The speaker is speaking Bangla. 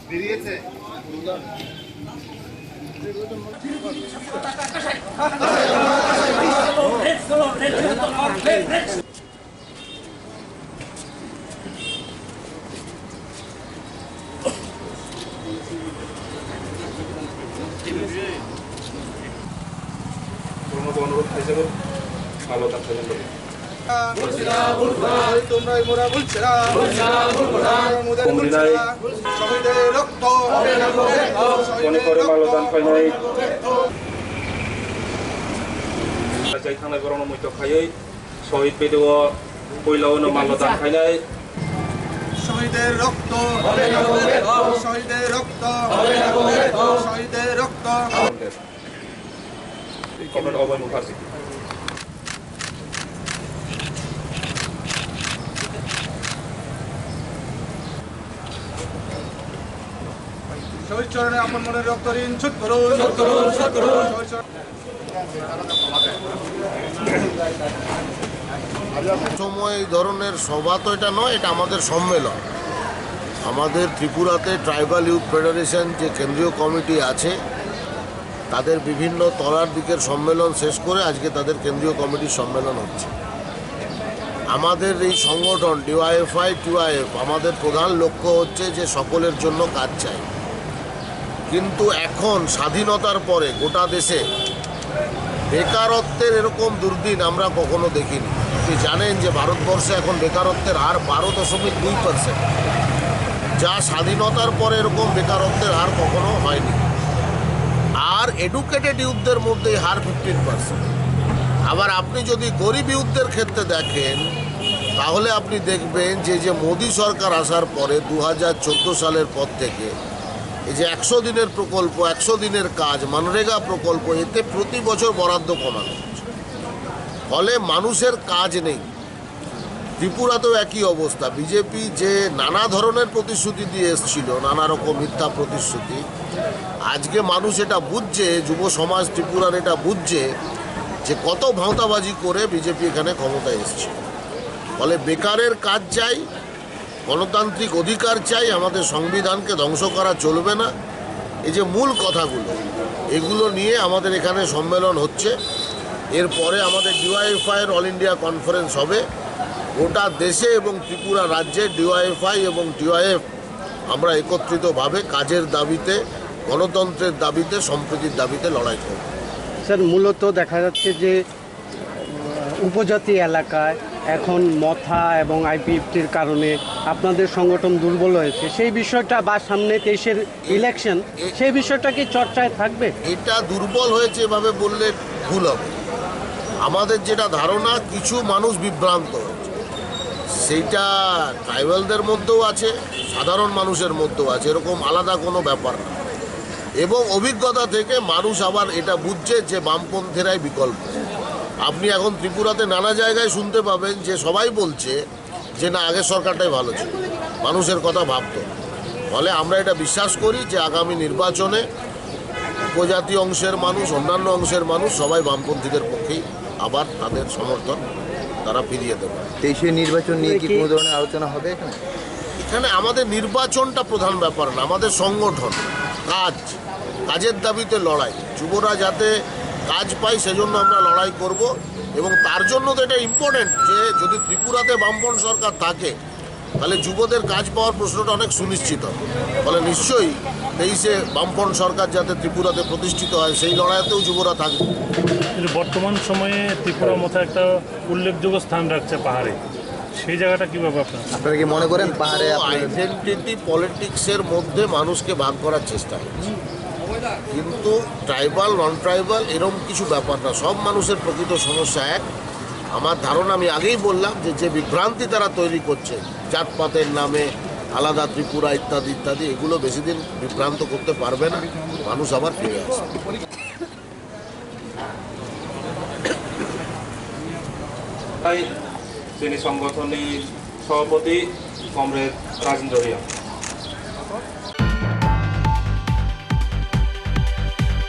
বেরিয়েছে অনুরোধ হিসেবে ভালো থাকবেন। তোমরাই মোরা বলছে थांनाय गरम मैथ खायै शहीद बेदो पहिलावनो माल्यदान खायनाय शहीদের রক্ত হবে না শহীদের রক্ত হবে না শহীদের রক্ত কমরেড অভয় মুখার্জি শহীদ চরণে আপন মনের রক্ত ঋণ শোধ করুন সময় এই ধরনের সভা তো এটা নয়, এটা আমাদের সম্মেলন। আমাদের ত্রিপুরাতে ট্রাইবাল ইউথ ফেডারেশন যে কেন্দ্রীয় কমিটি আছে তাদের বিভিন্ন তলার দিকের সম্মেলন শেষ করে আজকে তাদের কেন্দ্রীয় কমিটির সম্মেলন হচ্ছে। আমাদের এই সংগঠন ডিওয়াইএফআই টিওয়াইএফ আমাদের প্রধান লক্ষ্য হচ্ছে যে সকলের জন্য কাজ চাই। কিন্তু এখন স্বাধীনতার পরে গোটা দেশে বেকারত্বের এরকম দুর্দিন আমরা কখনো দেখিনি। আপনি জানেন যে ভারতবর্ষে এখন বেকারত্বের হার 12.2%, যা স্বাধীনতার পরে এরকম বেকারত্বের হার কখনো হয়নি। আর এডুকেটেড ইউথদের মধ্যে এই হার 15%। আবার আপনি যদি গরিব ইউথদের ক্ষেত্রে দেখেন তাহলে আপনি দেখবেন যে মোদী সরকার আসার পরে 2014 সালের পর থেকে এই যে 100 দিনের প্রকল্প, 100 দিনের কাজ, মনরেগা প্রকল্প, এতে প্রতি বছর বরাদ্দ কমানো হচ্ছে। ফলে মানুষের কাজ নেই। ত্রিপুরাতেও একই অবস্থা। বিজেপি যে নানা ধরনের প্রতিশ্রুতি দিয়ে এসেছিল, নানা রকম মিথ্যা প্রতিশ্রুতি, আজকে মানুষ এটা বুঝছে, যুব সমাজ ত্রিপুরার এটা বুঝছে যে কত ভাঁওতাবাজি করে বিজেপি এখানে ক্ষমতায় এসেছে। ফলে বেকারের কাজ চাই, গণতান্ত্রিক অধিকার চাই, আমাদের সংবিধানকে ধ্বংস করা চলবে না। এই যে মূল কথাগুলো, এগুলো নিয়ে আমাদের এখানে সম্মেলন হচ্ছে। এরপরে আমাদের ডিওয়াইএফআইয়ের অল ইন্ডিয়া কনফারেন্স হবে। গোটা দেশে এবং ত্রিপুরা রাজ্যে ডিওয়াইএফআই এবং টিওয়াইএফ আমরা একত্রিতভাবে কাজের দাবিতে, গণতন্ত্রের দাবিতে, সম্প্রীতির দাবিতে লড়াই করব। স্যার, মূলত দেখা যাচ্ছে যে উপজাতি এলাকায় এখন মথা এবং আইপিএফটির কারণে আপনাদের সংগঠন দুর্বল হয়েছে, সেই বিষয়টা বা সামনে 23-এর ইলেকশন, সেই বিষয়টা কি চর্চায় থাকবে? এটা দুর্বল হয়েছে এভাবে বললে ভুল হবে। আমাদের যেটা ধারণা, কিছু মানুষ বিভ্রান্ত হয়েছে, সেইটা ট্রাইবালদের মধ্যেও আছে, সাধারণ মানুষের মধ্যেও আছে, এরকম আলাদা কোনো ব্যাপার না। এবং অভিজ্ঞতা থেকে মানুষ আবার এটা বুঝছে যে বামপন্থীরাই বিকল্প। আপনি এখন ত্রিপুরাতে নানা জায়গায় শুনতে পাবেন যে সবাই বলছে যে না, আগের সরকারটাই ভালো ছিল, মানুষের কথা ভাবত। ফলে আমরা এটা বিশ্বাস করি যে আগামী নির্বাচনে উপজাতি অংশের মানুষ, অন্যান্য অংশের মানুষ সবাই বামপন্থীদের পক্ষেই আবার তাদের সমর্থন তারা ফিরিয়ে দেবে। 23-এর নির্বাচন নিয়ে কি কোনো ধরনের আলোচনা হবে এখানে? এখানে আমাদের নির্বাচনটা প্রধান ব্যাপার না, আমাদের সংগঠন, কাজের দাবিতে লড়াই। যুবরা যাতে কাজ পায় সেজন্য আমরা লড়াই করব। এবং তার জন্য তো এটা ইম্পর্টেন্ট যে যদি ত্রিপুরাতে বামপন্থী সরকার থাকে তাহলে যুবদের কাজ পাওয়ার প্রশ্নটা অনেক সুনিশ্চিত। ফলে নিশ্চয়ই 23-এ বামপন্থী সরকার যাতে ত্রিপুরাতে প্রতিষ্ঠিত হয় সেই লড়াইতেও যুবরা থাকবে। বর্তমান সময়ে ত্রিপুরা মতো একটা উল্লেখযোগ্য স্থান রাখছে পাহাড়ে, সেই জায়গাটা কীভাবে আপনারা কি মনে করেন? পাহাড়ে আইডেন্টিটি পলিটিক্সের মধ্যে মানুষকে ভাগ করার চেষ্টা হচ্ছে, কিন্তু ট্রাইবাল নন ট্রাইবাল এরকম কিছু ব্যাপার না। সব মানুষের প্রকৃত সমস্যা এক। আমার ধারণা, আমি আগেই বললাম যে বিভ্রান্তি তারা তৈরি করছে জাতপাতের নামে, আলাদা ত্রিপুরা ইত্যাদি ইত্যাদি, এগুলো বেশি দিন বিভ্রান্ত করতে পারবে না, মানুষ আবার ফিরে আসবে। তিনি সংগঠনের সভাপতি কমরেড রাজেন্দ্র রিয়া।